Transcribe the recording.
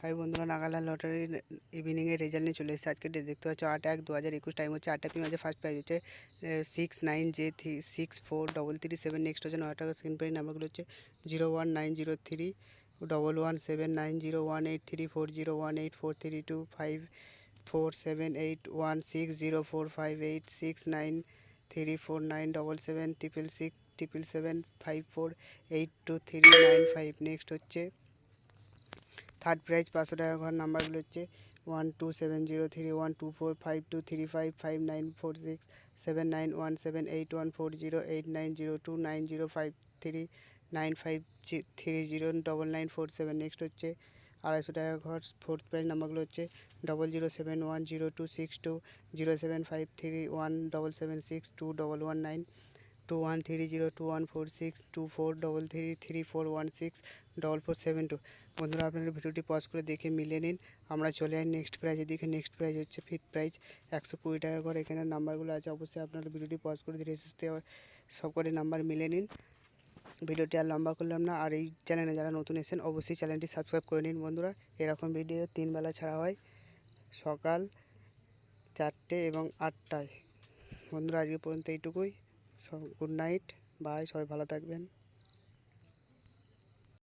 High বন্ধুরা, নাগাল্যান্ড লটারির ইভিনিংয়ের result নিয়ে চলে এসেছে। আজকে ডেট দেখতে পাচ্ছ 8/1/2021, টাইম হচ্ছে 8টা PM। ফার্স্ট প্রাইজ হচ্ছে 69J64337। নেক্সট হচ্ছে 9 টাকা সেকেন্ড প্রাইজ। নাম্বারগুলো হচ্ছে 01903 11934018346097777554781667755482395। নেক্সট হচ্ছে থার্ড প্রাইজ 500 টাকা ঘর। নাম্বারগুলো হচ্ছে 12703124523559178140905395395309947। নেক্সট হচ্ছে 250 টাকা ঘর। ফোর্থ প্রাইজ নাম্বারগুলো হচ্ছে 007122620753177622196214026243334164472। বন্ধুরা, আপনারা ভিডিওটি পজ করে দেখে মিলিয়ে নিন। আমরা চলে যাই নেক্সট প্রাইজের দিকে। নেক্সট প্রাইজ হচ্ছে ফিফথ প্রাইজ 120 টাকা করে। এখানে নাম্বারগুলো আছে, অবশ্যই আপনারা ভিডিওটি পজ করে ধীরে সুস্থে সব করে নাম্বার মিলিয়ে নিন। ভিডিওটি আর লম্বা করলাম না। আর এই চ্যানেলে যারা নতুন এসেছেন অবশ্যই চ্যানেলটি সাবস্ক্রাইব করে নিন। বন্ধুরা, এরকম ভিডিও 3 বেলা ছাড়া হয়, সকাল 4টে এবং 8টায়। বন্ধুরা, আজকে পর্যন্ত এইটুকুই। Good night, bye. সবাই ভালো থাকবেন।